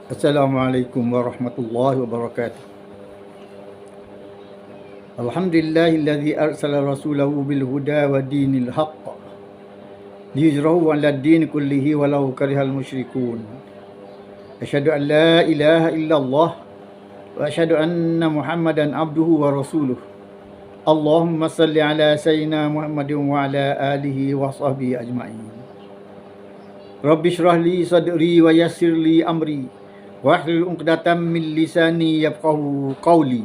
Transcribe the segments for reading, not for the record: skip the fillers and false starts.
Assalamualaikum warahmatullahi wabarakatuh. Alhamdulillahilladzi arsala rasulahu bil huda wa dinil haqq liyuzhirahu 'ala ad-din kullihi walau karihal musyrikun. Asyhadu an la ilaha illallah wa asyhadu anna Muhammadan abduhu wa rasuluh. Allahumma salli ala sayyidina Muhammadin wa ala alihi wa sahbihi ajma'in. Rabbi shrah li sadri wa yassir li amri wahlul 'uqdatam min lisani yafqahu qawli.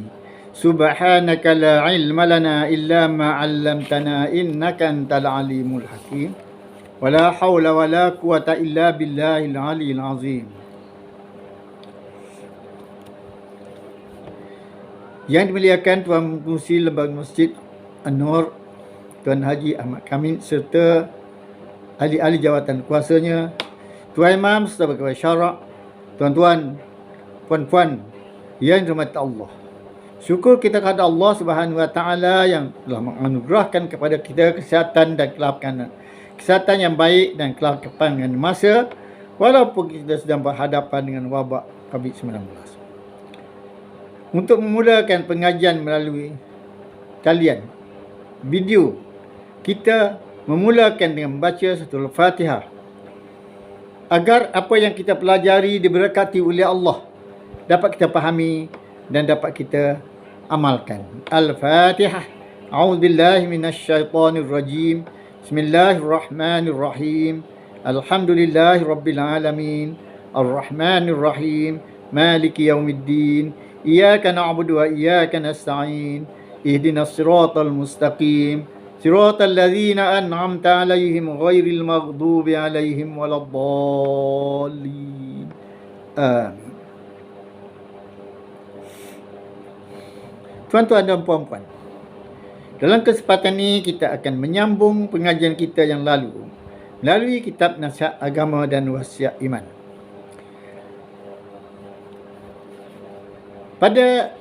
Subhanaka la ilma lana illa ma 'allamtana innaka antal alimul hakim. Wala haula wala quwata illa billahil aliyil azim. Yang dimuliakan Tuan Pengerusi Lembaga Masjid An-Nur, Tuan Haji Ahmad Kamil serta ahli-ahli jawatan kuasanya, Tuan Imam serta pegawai syarak, tuan-tuan, puan-puan yang dirahmati Allah. Syukur kita kepada Allah Subhanahu Wa Taala yang telah menganugerahkan kepada kita kesihatan dan kelapangan. Kesihatan yang baik dan kelapangan masa walaupun kita sedang berhadapan dengan wabak COVID-19. Untuk memulakan pengajian melalui talian video, kita memulakan dengan membaca surah Al-Fatihah agar apa yang kita pelajari diberkati oleh Allah dapat kita fahami dan dapat kita amalkan. Al-Fatihah. A'udzubillahi minasyaitonir rajim. Bismillahirrahmanirrahim. Alhamdulillahi rabbil alamin. Arrahmanir rahim. Maliki yaumiddin. Iyyaka na'budu wa iyyaka nasta'in. Ihdinas siratal mustaqim. Siratal ladzina an'amta 'alaihim ghairil maghdubi 'alaihim waladdallin. Amin. Tuan-tuan dan puan-puan, dalam kesempatan ini kita akan menyambung pengajian kita yang lalu melalui kitab Nasihat Agama dan Wasiat Iman. Pada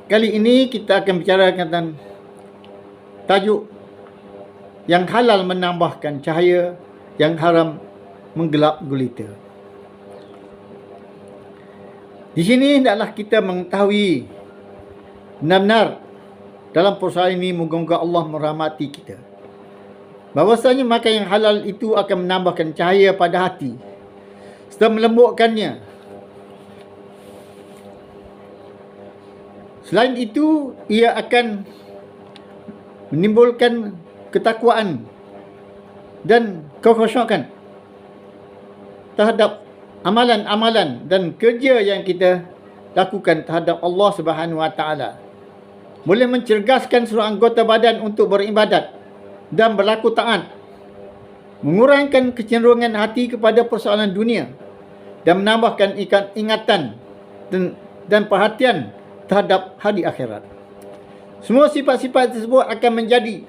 kali ini kita akan bicara tentang tajuk yang halal menambahkan cahaya, yang haram menggelap gulita. Di sini hendaklah kita mengetahui benar-benar dalam persoalan ini, moga-moga Allah merahmati kita, bahwasanya makan yang halal itu akan menambahkan cahaya pada hati serta melembutkannya. Selain itu, ia akan menimbulkan ketakwaan dan kekhusyukan terhadap amalan-amalan dan kerja yang kita lakukan terhadap Allah Subhanahu Wa Taala. Boleh mencerdaskan seluruh anggota badan untuk beribadat dan berlaku taat, mengurangkan kecenderungan hati kepada persoalan dunia dan menambahkan ingatan dan perhatian terhadap hari akhirat. Semua sifat-sifat tersebut akan menjadi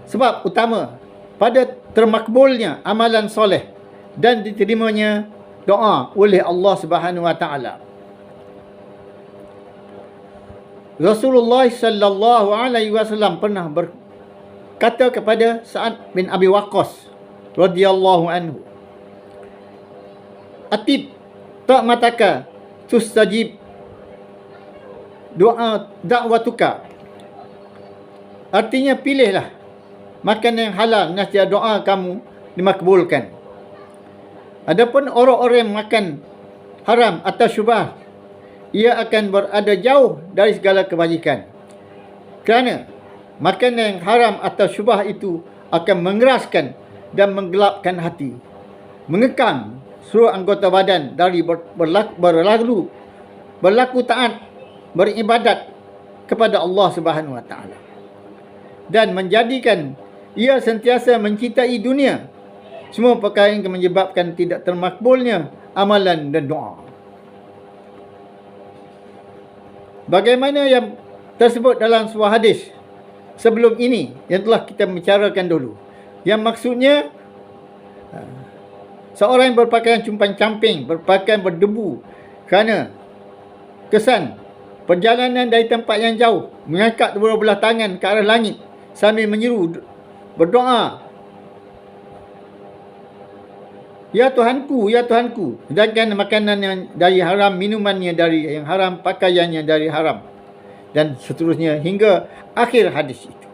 sebab utama pada termakbulnya amalan soleh dan diterimanya doa oleh Allah Subhanahu Wa Taala. Rasulullah sallallahu alaihi wasallam pernah berkata kepada Sa'ad bin Abi Waqqas radhiyallahu anhu, "Atib ta'mataka tustajib da'watuka." Artinya, pilihlah makan yang halal, nescaya doa kamu dimakbulkan. Adapun orang-orang yang makan haram atau syubhat, ia akan berada jauh dari segala kebajikan. Kerana makanan yang haram atau syubhat itu akan mengeraskan dan menggelapkan hati, mengekang seluruh anggota badan dari berlaku taat, beribadat kepada Allah Subhanahu Wa Taala, dan menjadikan ia sentiasa mencintai dunia. Semua perkara yang menyebabkan tidak termakbulnya amalan dan doa. Bagaimana yang tersebut dalam sebuah hadis sebelum ini yang telah kita bicarakan dulu, yang maksudnya seorang yang berpakaian compang-camping, berpakaian berdebu kerana kesan perjalanan dari tempat yang jauh, mengangkat kedua belah tangan ke arah langit sambil menyeru berdoa Ya Tuhanku, ya Tuhanku, sedangkan makanan yang dari haram, minumannya dari yang haram, pakaiannya dari haram, dan seterusnya hingga akhir hadis itu.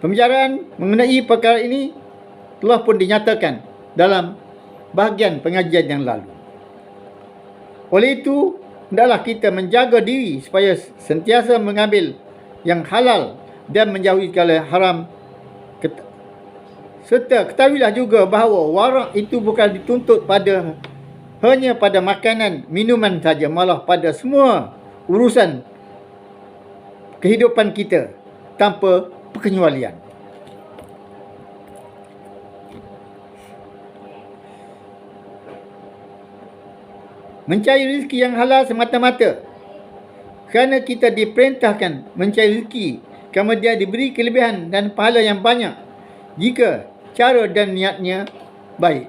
Pembicaraan mengenai perkara ini telah pun dinyatakan dalam bahagian pengajian yang lalu. Oleh itu, hendaklah kita menjaga diri supaya sentiasa mengambil yang halal dan menjauhi segala haram. Serta ketahuilah juga bahawa warak itu bukan dituntut hanya pada makanan, minuman saja, malah pada semua urusan kehidupan kita tanpa perkecualian. Mencari rezeki yang halal semata-mata kerana kita diperintahkan mencari rezeki, kemudian diberi kelebihan dan pahala yang banyak jika cara dan niatnya baik.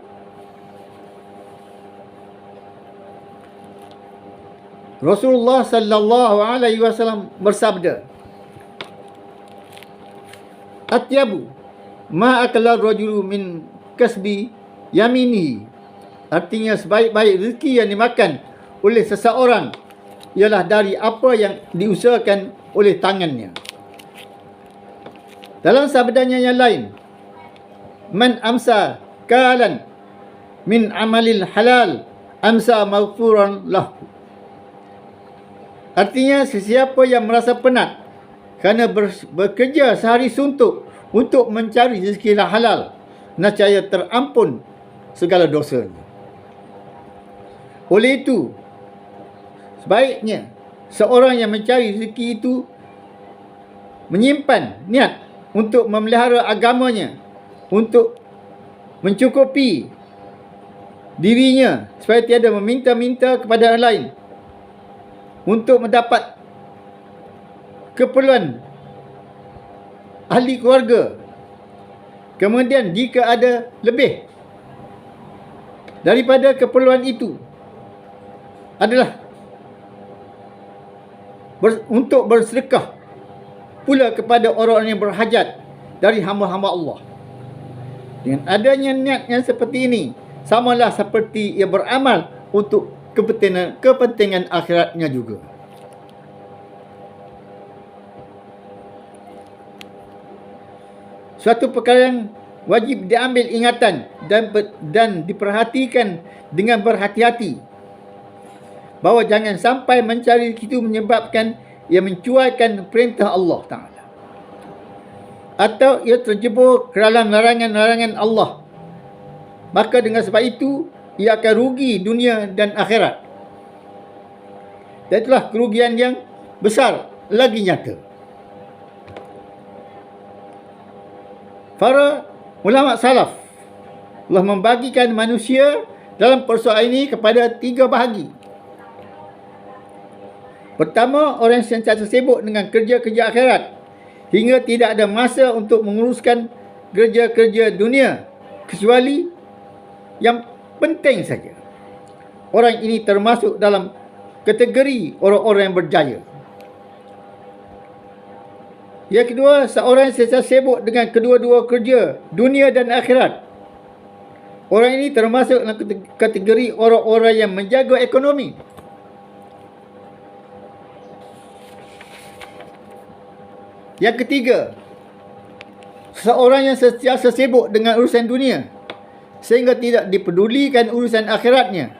Rasulullah sallallahu alaihi wasallam bersabda, "Atyabu ma akala rajulu min kasbi yamini." Artinya sebaik-baik rezeki yang dimakan oleh seseorang ialah dari apa yang diusahakan oleh tangannya. Dalam sabdanya yang lain, "Man amsa kalan min amalil halal amsa maghfuran lahu." Artinya sesiapa yang merasa penat kerana bekerja sehari suntuk untuk mencari rezeki halal, nescaya terampun segala dosanya. Oleh itu, sebaiknya seorang yang mencari rezeki itu menyimpan niat untuk memelihara agamanya, untuk mencukupi dirinya supaya tiada meminta-minta kepada orang lain, untuk mendapat keperluan ahli keluarga. Kemudian jika ada lebih daripada keperluan itu, adalah untuk bersedekah pula kepada orang-orang yang berhajat dari hamba-hamba Allah. Dengan adanya niat yang seperti ini, samalah seperti ia beramal untuk kepentingan akhiratnya juga. Suatu perkara yang wajib diambil ingatan dan diperhatikan dengan berhati-hati, bahawa jangan sampai mencari itu menyebabkan ia mencuaikan perintah Allah Ta'ala, atau ia terjebur ke dalam larangan-larangan Allah. Maka dengan sebab itu ia akan rugi dunia dan akhirat. Dan itulah kerugian yang besar lagi nyata. Para ulama salaf telah membagikan manusia dalam persoalan ini kepada 3 bahagi. Pertama, orang yang sentiasa sibuk dengan kerja-kerja akhirat hingga tidak ada masa untuk menguruskan kerja-kerja dunia kecuali yang penting saja. Orang ini termasuk dalam kategori orang-orang yang berjaya. Yang kedua, seorang yang sentiasa sibuk dengan kedua-dua kerja, dunia dan akhirat. Orang ini termasuk dalam kategori orang-orang yang menjaga ekonomi. Yang ketiga, seorang yang sentiasa sibuk dengan urusan dunia sehingga tidak dipedulikan urusan akhiratnya.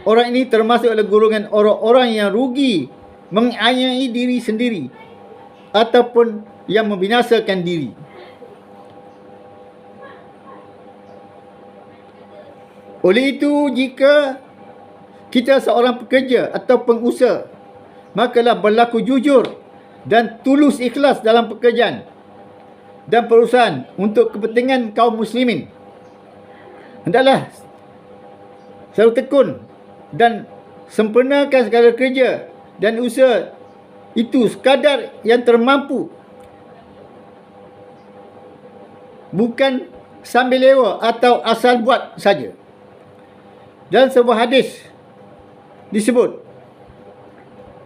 Orang ini termasuk dalam golongan orang-orang yang rugi, menganiaya diri sendiri ataupun yang membinasakan diri. Oleh itu, jika kita seorang pekerja atau pengusaha, makalah berlaku jujur dan tulus ikhlas dalam pekerjaan dan perusahaan untuk kepentingan kaum muslimin. Hendaklah selalu tekun dan sempurnakan segala kerja dan usaha itu sekadar yang termampu, bukan sambil lewa atau asal buat saja. Dan sebuah hadis disebut,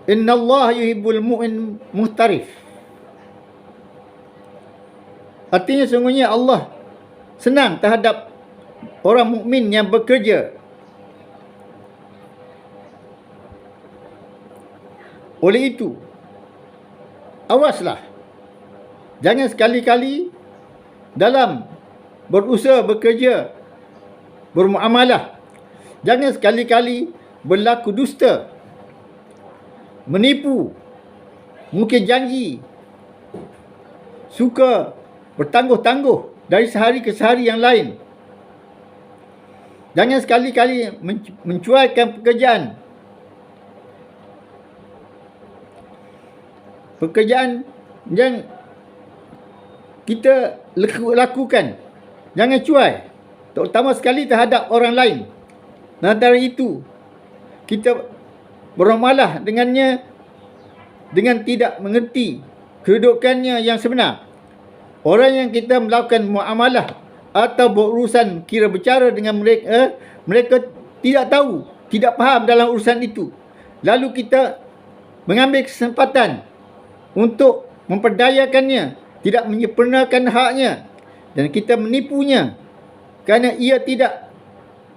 "Innallaha yuhibbul mu'min muhtarif." Artinya sungguhnya Allah senang terhadap orang mukmin yang bekerja. Oleh itu, awaslah, jangan sekali-kali dalam berusaha bekerja, bermuamalah, jangan sekali-kali berlaku dusta, menipu, mungkin janji, suka bertangguh-tangguh dari sehari ke sehari yang lain. Jangan sekali-kali mencuaikan pekerjaan yang kita lakukan. Jangan cuai, terutama sekali terhadap orang lain. Antara itu, kita bermuamalah dengannya dengan tidak mengerti kedudukannya yang sebenar. Orang yang kita melakukan muamalah atau berurusan kira bercara dengan mereka, mereka tidak tahu, tidak faham dalam urusan itu. Lalu kita mengambil kesempatan untuk memperdayakannya, tidak menyempurnakan haknya, dan kita menipunya kerana ia tidak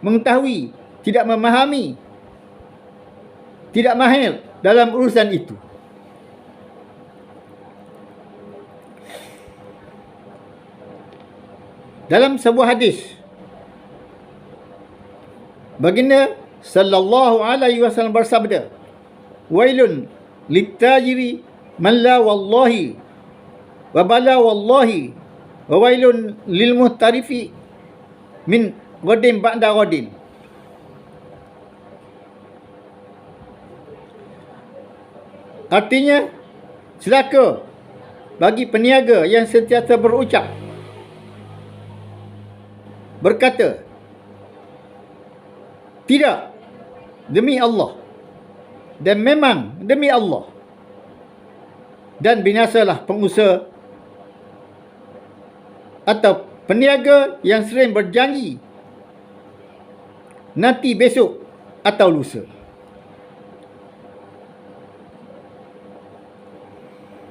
mengetahui, tidak memahami, tidak mahir dalam urusan itu. Dalam sebuah hadis, baginda sallallahu alaihi wasallam bersabda, "Wailun littajiri man la wallahi wa bala wallahi wa wailun lil muhtarifi min ghadin ba'da ghadin." Artinya, celaka bagi peniaga yang sentiasa berkata, tidak, demi Allah, dan memang demi Allah, dan binasalah pengusaha atau peniaga yang sering berjanji nanti besok atau lusa.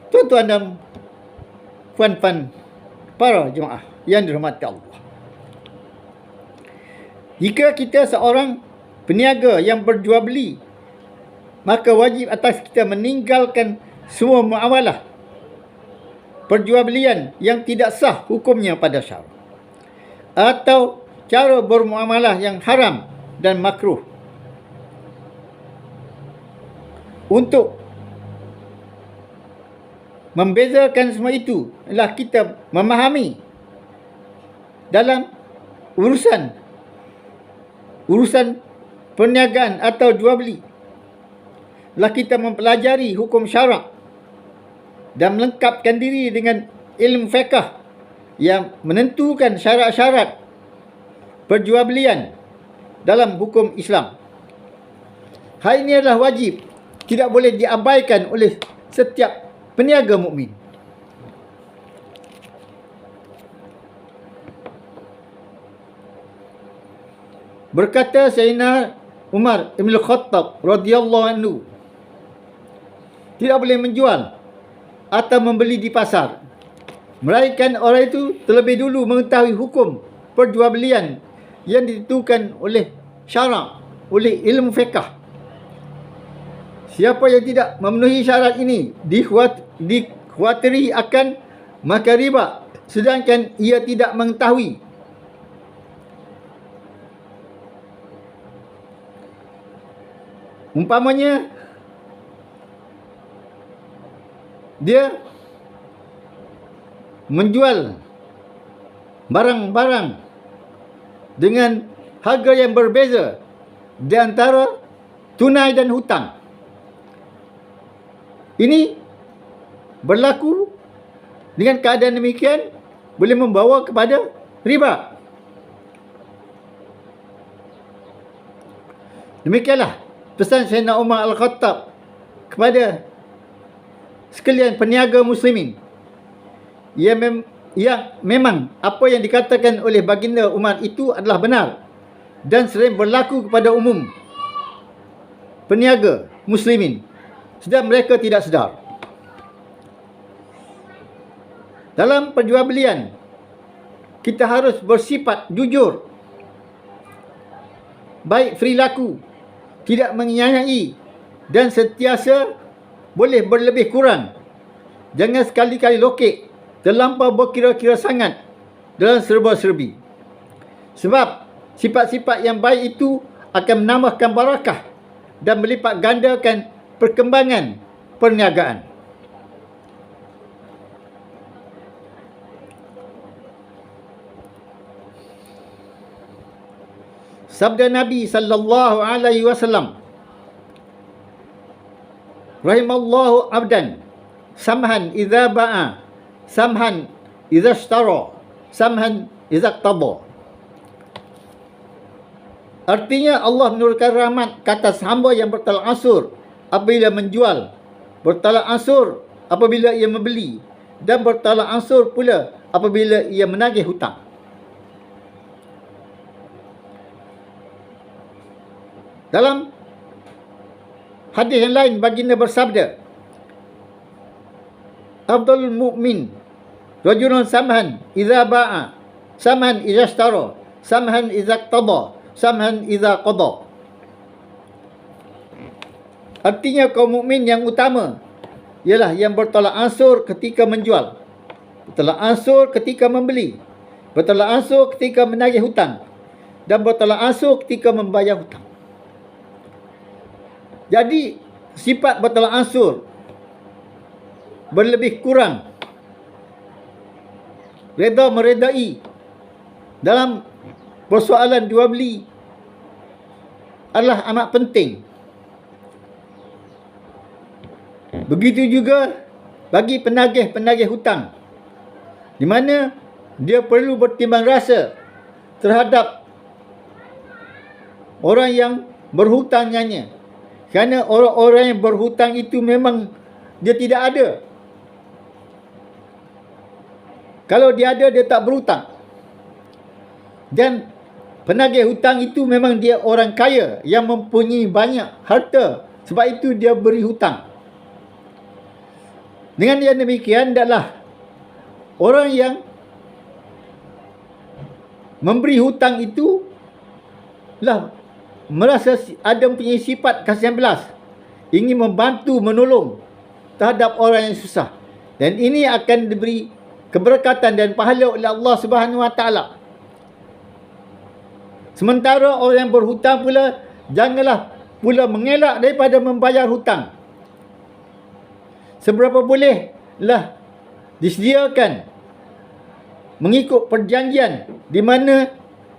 Tuan-tuan dan puan-puan para jemaah yang dirahmati Allah, jika kita seorang peniaga yang berjual beli, maka wajib atas kita meninggalkan semua muamalah perjualbelian yang tidak sah hukumnya pada syara, atau cara bermuamalah yang haram dan makruh. Untuk membezakan semua itu adalah kita memahami dalam urusan perniagaan atau jual beli, lah kita mempelajari hukum syarak dan melengkapkan diri dengan ilmu fiqh yang menentukan syarat-syarat perjualbelian dalam hukum Islam. Hal ini adalah wajib, tidak boleh diabaikan oleh setiap peniaga mukmin. Berkata Sayyidina Umar Ibn Khattab radhiyallahu anhu, tidak boleh menjual atau membeli di pasar, melainkan orang itu terlebih dulu mengetahui hukum perjualbelian yang ditentukan oleh syarak, oleh ilmu fiqh. Siapa yang tidak memenuhi syarat ini dikhawatiri akan makan riba, sedangkan ia tidak mengetahui. Umpamanya, dia menjual barang-barang dengan harga yang berbeza di antara tunai dan hutang. Ini berlaku dengan keadaan demikian boleh membawa kepada riba. Demikianlah pesan Sayyidina Umar Al-Khattab kepada sekalian peniaga muslimin. Yang memang apa yang dikatakan oleh baginda Umar itu adalah benar dan sering berlaku kepada umum peniaga muslimin sedang mereka tidak sedar. Dalam perjualbelian, kita harus bersifat jujur, baik perilaku, tidak mengianai, dan sentiasa boleh berlebih kurang. Jangan sekali-kali lokek, terlampau berkira-kira sangat dalam serba-serbi. Sebab sifat-sifat yang baik itu akan menambahkan barakah dan melipat gandakan perkembangan perniagaan. Sabda Nabi sallallahu alaihi wasallam, rahimallahu abdan samhan idza ba'a, samhan idza ishtara, samhan idza iqtada. Artinya Allah menurunkan rahmat ke atas hamba yang bertalak ansur apabila menjual, bertalak ansur apabila ia membeli, dan bertalak ansur pula apabila ia menagih hutang. Dalam hadis yang lain, baginda bersabda, Abdul mu'min rajulun samhan idza ba'a, samhan idza ishtara, samhan idza iqtada, samhan idza qada. Artinya kaum mukmin yang utama ialah yang bertolak ansur ketika menjual, bertolak ansur ketika membeli, bertolak ansur ketika menagih hutang, dan bertolak ansur ketika membayar hutang. Jadi sifat bertolak ansur, berlebih kurang, reda meredai dalam persoalan jual beli adalah amat penting. Begitu juga bagi penagih-penagih hutang, di mana dia perlu bertimbang rasa terhadap orang yang berhutang dengannya. Kerana orang-orang yang berhutang itu memang dia tidak ada. Kalau dia ada, dia tak berhutang. Dan penagih hutang itu memang dia orang kaya yang mempunyai banyak harta. Sebab itu dia beri hutang. Dengan yang demikian, adalah orang yang memberi hutang itu lah merasa ada punya sifat kasihan belas, ingin membantu, menolong terhadap orang yang susah. Dan ini akan diberi keberkatan dan pahala oleh Allah Subhanahu Wa Taala. Sementara orang yang berhutang pula, janganlah pula mengelak daripada membayar hutang. Seberapa bolehlah disediakan mengikut perjanjian di mana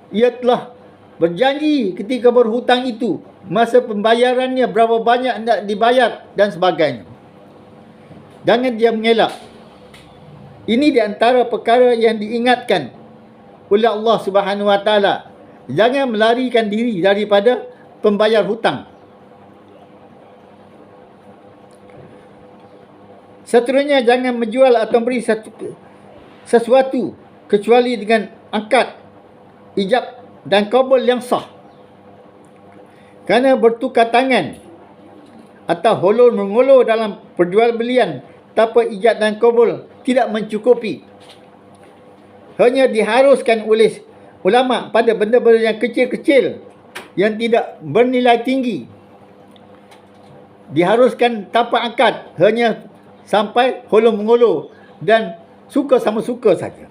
ia telah berjanji ketika berhutang itu, masa pembayarannya berapa banyak nak dibayar dan sebagainya. Jangan dia mengelak. Ini di antara perkara yang diingatkan oleh Allah Subhanahu Wa Taala. Jangan melarikan diri daripada pembayar hutang. Seterusnya, jangan menjual atau beri sesuatu kecuali dengan akad, ijab dan qabul yang sah. Kerana bertukar tangan atau holol mengolor dalam perjualbelian tanpa ijab dan qabul tidak mencukupi. Hanya diharuskan oleh ulama pada benda-benda yang kecil-kecil yang tidak bernilai tinggi. Diharuskan tanpa akad, hanya sampai holol mengolor dan suka sama suka saja.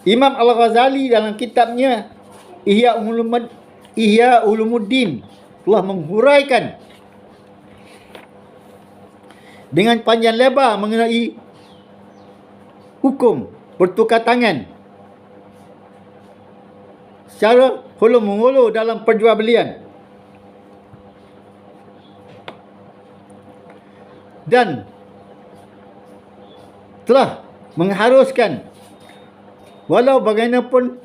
Imam Al-Ghazali dalam kitabnya Ihya Ulumuddin telah menghuraikan dengan panjang lebar mengenai hukum bertukar tangan secara holol mengolor dalam perjualbelian, dan telah mengharuskan walau bagaimanapun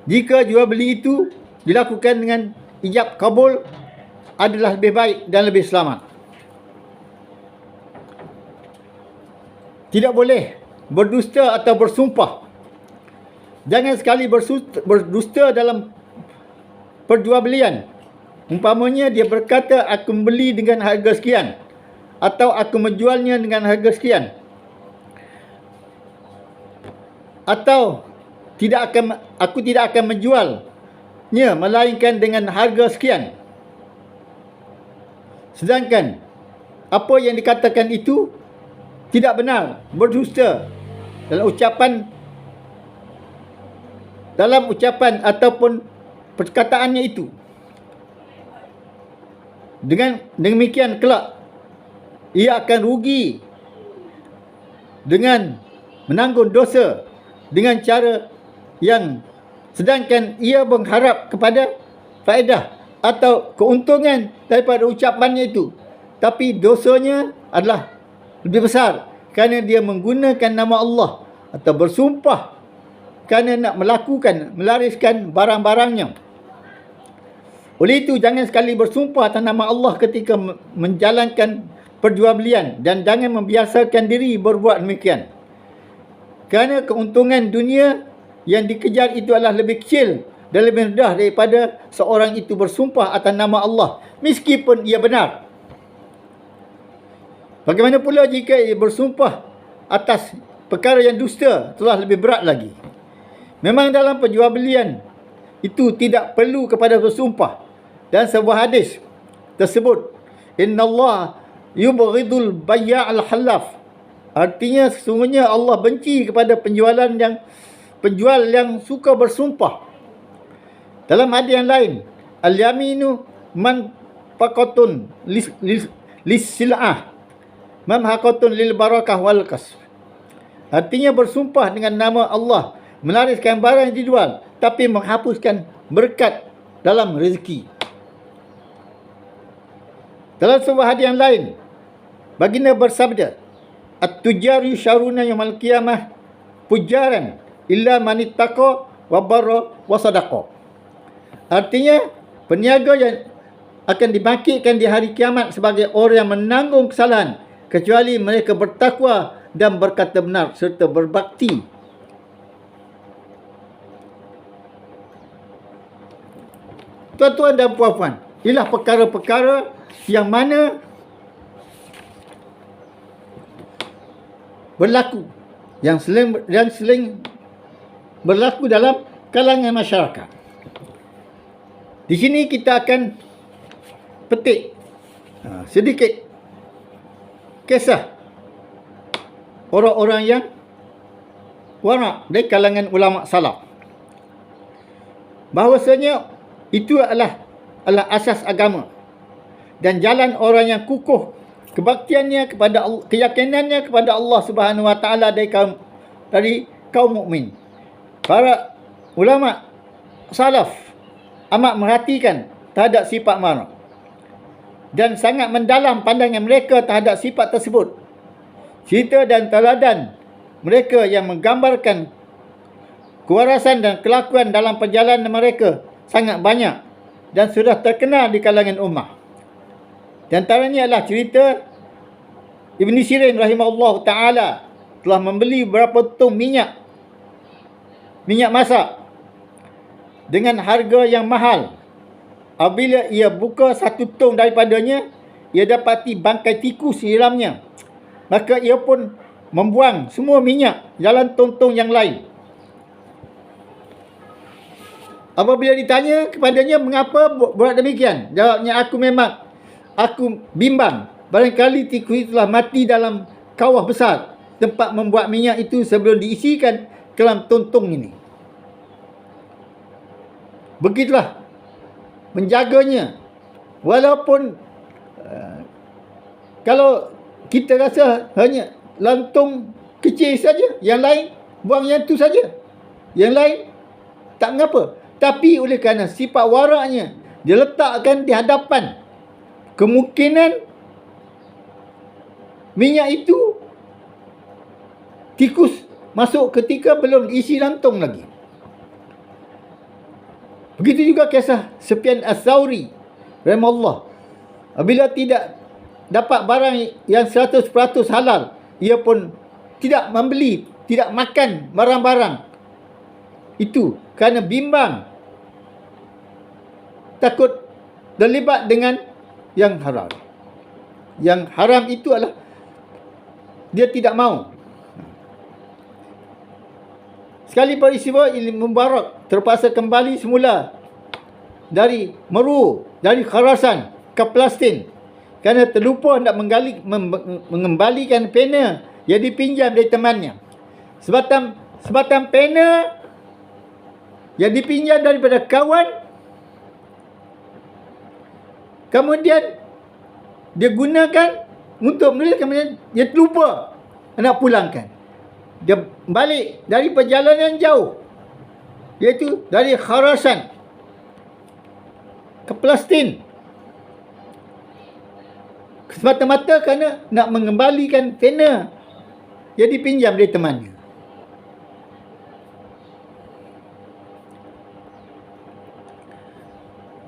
jika jual beli itu dilakukan dengan ijab kabul adalah lebih baik dan lebih selamat. Tidak boleh berdusta atau bersumpah. Jangan sekali berdusta dalam perjualbelian. Umpamanya dia berkata, aku membeli dengan harga sekian, atau aku menjualnya dengan harga sekian. atau aku tidak akan menjualnya melainkan dengan harga sekian. Sedangkan apa yang dikatakan itu tidak benar, berdusta dalam ucapan ataupun perkataannya itu. Dengan demikian kelak ia akan rugi dengan menanggung dosa dengan cara yang, sedangkan ia mengharap kepada faedah atau keuntungan daripada ucapannya itu, tapi dosanya adalah lebih besar kerana dia menggunakan nama Allah atau bersumpah kerana nak melariskan barang-barangnya. Oleh itu, jangan sekali bersumpah atas nama Allah ketika menjalankan perjualbelian, dan jangan membiasakan diri berbuat demikian. Kerana keuntungan dunia yang dikejar itu adalah lebih kecil dan lebih rendah daripada seorang itu bersumpah atas nama Allah meskipun ia benar. Bagaimana pula jika ia bersumpah atas perkara yang dusta, telah lebih berat lagi. Memang dalam perjualbelian itu tidak perlu kepada bersumpah. Dan sebuah hadis tersebut, innallaha yubghidul bayya'al halaf. Artinya sesungguhnya Allah benci kepada penjual yang suka bersumpah. Dalam hadis yang lain, al-yaminu manfaqatun lis-sil'ah mamhaqatun lil barakah wal kasb. Artinya bersumpah dengan nama Allah melariskan barang yang dijual, tapi menghapuskan berkat dalam rezeki. Dalam sebuah hadis yang lain, baginda bersabda, at-tujar yusharuna yaumil qiyamah fujaran illa man ittaqa wa barra wa sadaqa. Artinya, peniaga yang akan dibangkitkan di hari kiamat sebagai orang yang menanggung kesalahan kecuali mereka bertakwa dan berkata benar serta berbakti. Tuan-tuan dan puan-puan, inilah perkara-perkara yang mana berlaku, yang sering berlaku dalam kalangan masyarakat. Di sini kita akan petik sedikit kisah orang-orang yang warak dari kalangan ulama salaf, bahawasanya itu adalah asas agama dan jalan orang yang kukuh kebaktiannya kepada Allah, keyakinannya kepada Allah Subhanahu Wa Taala dari kaum mukmin. Para ulama salaf amat merhatikan terhadap sifat marah dan sangat mendalam pandangan mereka terhadap sifat tersebut. Cerita dan teladan mereka yang menggambarkan kewarasan dan kelakuan dalam perjalanan mereka sangat banyak dan sudah terkenal di kalangan ummah. Di antaranya adalah cerita Ibn Sirin rahimahullah ta'ala telah membeli berapa tong minyak masak dengan harga yang mahal. Apabila ia buka satu tong daripadanya, ia dapati bangkai tikus di dalamnya. Maka ia pun membuang semua minyak dalam tong-tong yang lain. Apabila ditanya kepadanya mengapa buat demikian, jawabnya, aku bimbang barangkali tikus itu telah mati dalam kawah besar tempat membuat minyak itu sebelum diisikan ke dalam tong-tong ini. Begitulah menjaganya. Walaupun kalau kita rasa hanya lantung kecil saja, yang lain buang yang tu saja, yang lain tak mengapa. Tapi oleh kerana sifat waraknya, dia letakkan di hadapan, kemungkinan minyak itu tikus masuk ketika belum isi lantung lagi. Begitu juga kisah Sufyan Ats-Tsauri rahimahullah. Apabila tidak dapat barang yang 100% halal, ia pun tidak membeli, tidak makan barang-barang itu kerana bimbang, takut terlibat dengan yang haram. Yang haram itu adalah dia tidak mau. Sekali peristiwa ini Mubarak terpaksa kembali semula dari Meru, dari Khurasan ke Palestin kerana terlupa nak mengembalikan pena yang dipinjam dari temannya. Sebatang pena yang dipinjam daripada kawan, kemudian dia gunakan untuk menulis, kemudian dia terlupa nak pulangkan. Dia balik dari perjalanan jauh, iaitu dari Khurasan ke Palestin, semata-mata kerana nak mengembalikan pena yang dipinjam dari temannya.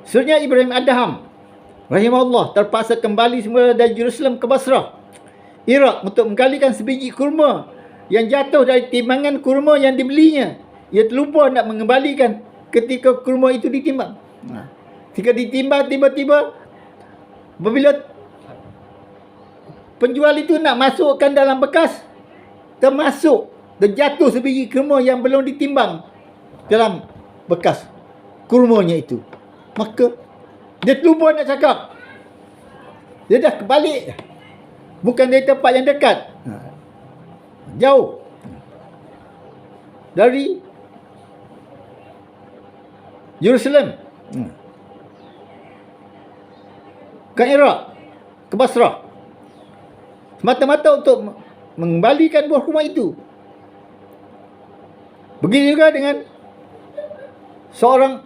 Seterusnya Ibrahim Adham rahimahullah terpaksa kembali semula dari Jerusalem ke Basrah, Iraq, untuk menggalikan sebiji kurma yang jatuh dari timbangan kurma yang dibelinya. Ia terlupa nak mengembalikan ketika kurma itu ditimbang. Ketika ditimbang, tiba-tiba apabila penjual itu nak masukkan dalam bekas, terjatuh sebiji kurma yang belum ditimbang dalam bekas kurmanya itu. Maka dia terlupa nak cakap. Dia dah balik, bukan dari tempat yang dekat, jauh dari Jerusalem ke Iraq, ke Basrah, semata-mata untuk mengembalikan buah kurma itu. Begitu juga dengan seorang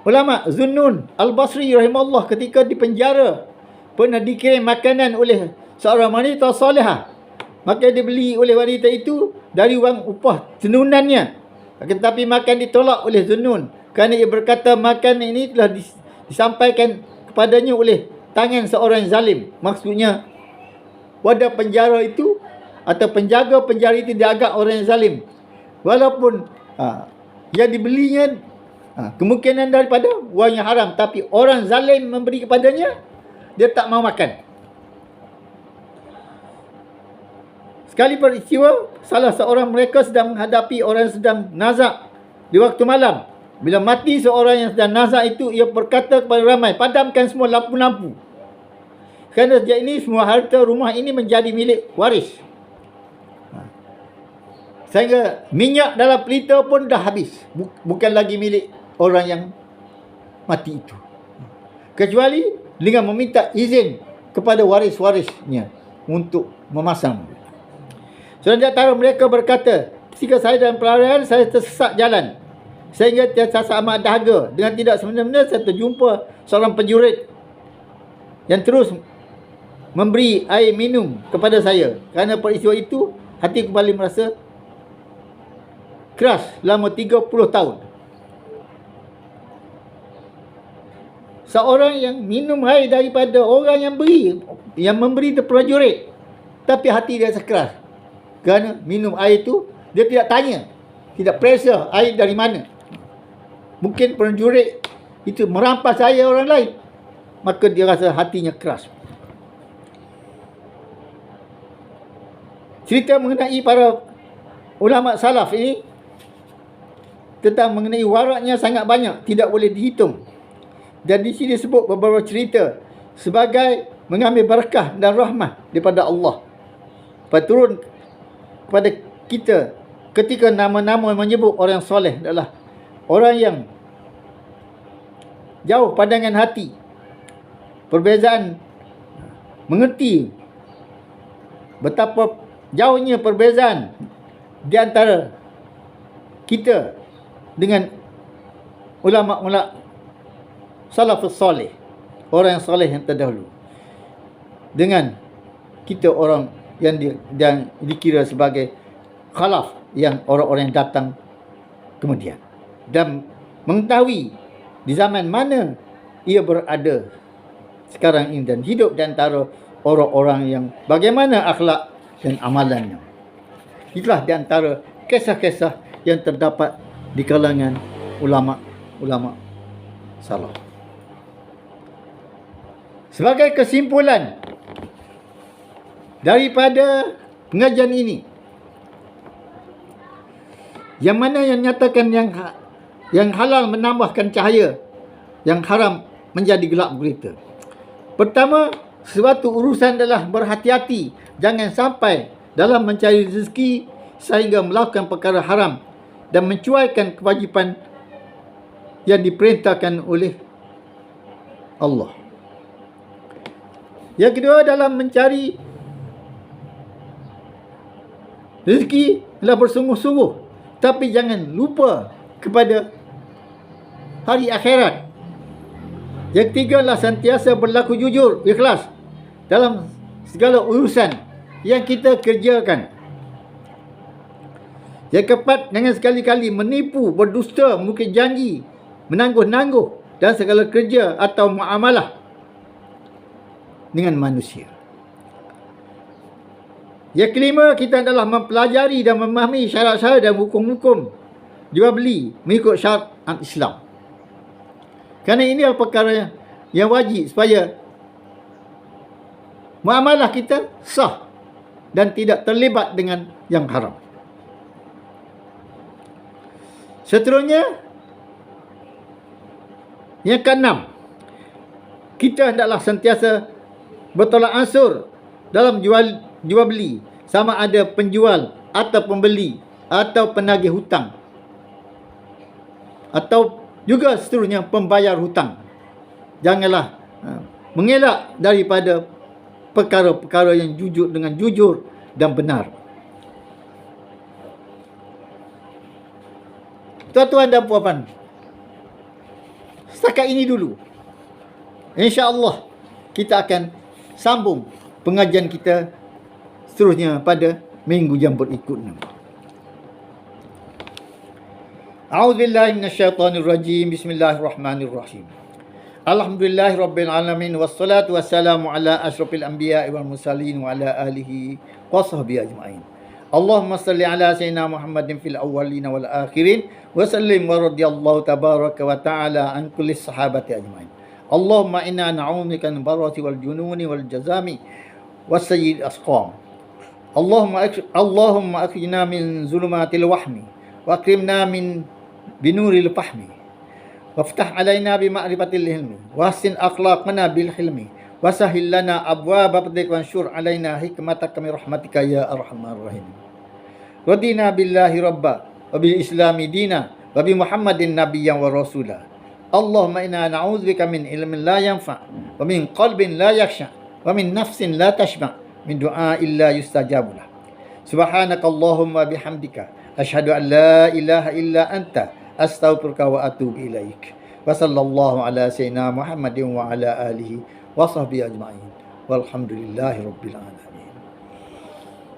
ulama, Zunnun Al-Basri rahimahullah, ketika di penjara pernah dikirim makanan oleh seorang wanita salihah. Maka dibeli oleh wanita itu dari wang upah tenunannya. Tetapi makan ditolak oleh Zunnun kerana ia berkata makan ini telah disampaikan kepadanya oleh tangan seorang zalim. Maksudnya wadah penjara itu atau penjaga penjara itu diagak orang yang zalim. Walaupun yang dibelinya kemungkinan daripada wang yang haram, tapi orang zalim memberi kepadanya, dia tak mau makan. Sekali peristiwa, salah seorang mereka sedang menghadapi orang yang sedang nazak di waktu malam. Bila mati seorang yang sedang nazak itu, ia berkata kepada ramai, padamkan semua lampu-lampu, kerana sejak ini semua harta rumah ini menjadi milik waris. Sehingga minyak dalam pelita pun dah habis, bukan lagi milik orang yang mati itu, kecuali dengan meminta izin kepada waris-warisnya untuk memasang. Seorang di antara mereka berkata, ketika saya dalam pelarian, saya tersesat jalan sehingga terasa amat dahaga. Dengan tidak sebenarnya saya terjumpa seorang penjurit yang terus memberi air minum kepada saya. Kerana peristiwa itu, hati kembali merasa keras selama 30 tahun. Seorang yang minum air daripada orang yang memberi itu prajurit, tapi hati dia sekeras. Kerana minum air itu, dia tidak tanya, tidak periksa air dari mana. Mungkin prajurit itu merampas air orang lain, maka dia rasa hatinya keras. Cerita mengenai para ulama salaf ini tentang mengenai waraknya sangat banyak, tidak boleh dihitung. Dan di sini disebut beberapa cerita sebagai mengambil berkah dan rahmah daripada Allah turun kepada kita ketika nama-nama menyebut orang soleh adalah orang yang jauh pandangan hati, perbezaan, mengerti betapa jauhnya perbezaan di antara kita dengan ulama-ulama salafus soleh, orang yang soleh yang terdahulu, dengan kita orang yang dikira sebagai khalaf, yang orang-orang yang datang kemudian, dan mengetahui di zaman mana ia berada sekarang ini dan hidup di antara orang-orang yang bagaimana akhlak dan amalannya. Itulah di antara kisah-kisah yang terdapat di kalangan ulama-ulama salaf. Sebagai kesimpulan daripada pengajian ini, Yang mana yang nyatakan yang halal menambahkan cahaya, yang haram menjadi gelap gulita. Pertama, suatu urusan adalah berhati-hati. Jangan sampai dalam mencari rezeki sehingga melakukan perkara haram dan mencuaikan kewajipan yang diperintahkan oleh Allah. Yang kedua, dalam mencari rezeki adalah bersungguh-sungguh, tapi jangan lupa kepada hari akhirat. Yang ketiga adalah sentiasa berlaku jujur, ikhlas dalam segala urusan yang kita kerjakan. Yang keempat, jangan sekali-kali menipu, berdusta, mungkir janji, menangguh-nangguh dan segala kerja atau muamalah dengan manusia. Yang kelima, kita adalah mempelajari dan memahami syarat-syarat dan hukum-hukum jual beli mengikut syariat Islam. Kerana ini adalah perkara yang wajib supaya muamalah kita sah dan tidak terlibat dengan yang haram. Seterusnya, yang keenam, kita hendaklah sentiasa bertolak ansur dalam jual beli, sama ada penjual atau pembeli atau penagih hutang, atau juga seterusnya pembayar hutang. Janganlah mengelak daripada perkara-perkara yang jujur dengan jujur dan benar. Tuan-tuan dan puan-puan, setakat ini dulu. InsyaAllah kita akan sambung pengajian kita seterusnya pada minggu yang berikutnya. A'udzubillahi minasyaitonirrajim. Bismillahirrahmanirrahim. Alhamdulillahirabbil alamin wassalatu wassalamu ala asyrafil anbiya'i wal mursalin wa ala alihi washabbihi ajmain. Allahumma salli ala sayyidina Muhammadin fil awwalin wal akhirin wa sallim wa radiyallahu tabaraka wa ta'ala an kulli sahabati ajmain. Allahumma inna na'udzubika min barati wal jununi wal jazami was sayyid asqam. Allahumma akhrijna min zulumatil wahmi wa akrimna min binuril fahmi waftah alaina bi ma'rifatil ilmi wa ahsin akhlaqana bil hilmi wa sahhil lana abwaaba fadlika wa anshur alaina hikmataka min rahmatika ya arhamar rahim. Radina billahi rabba wa bil islami dina wa bi Muhammadin nabiyyan wa rasula. Allahumma inna na'udzubika min ilmin la yanfa wa min qalbin la yakhsha wa min nafsin la tashba min du'a illa yustajabu lah. Subhanakallahumma bihamdika asyhadu an la ilaha illa anta astaghfiruka wa atubu ilaik. Wa sallallahu ala sayyidina Muhammadin wa ala alihi wa sahbihi ajma'in. Walhamdulillahi rabbil alamin.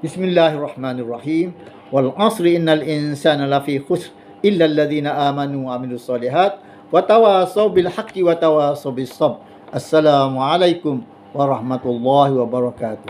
Bismillahirrahmanirrahim. Wal 'asri innal insana lafi khusr illa alladhina amanu wa amilus solihat wa tawasaw bil haqqi wa tawasaw bis sabr. Assalamualaikum warahmatullahi wabarakatuh.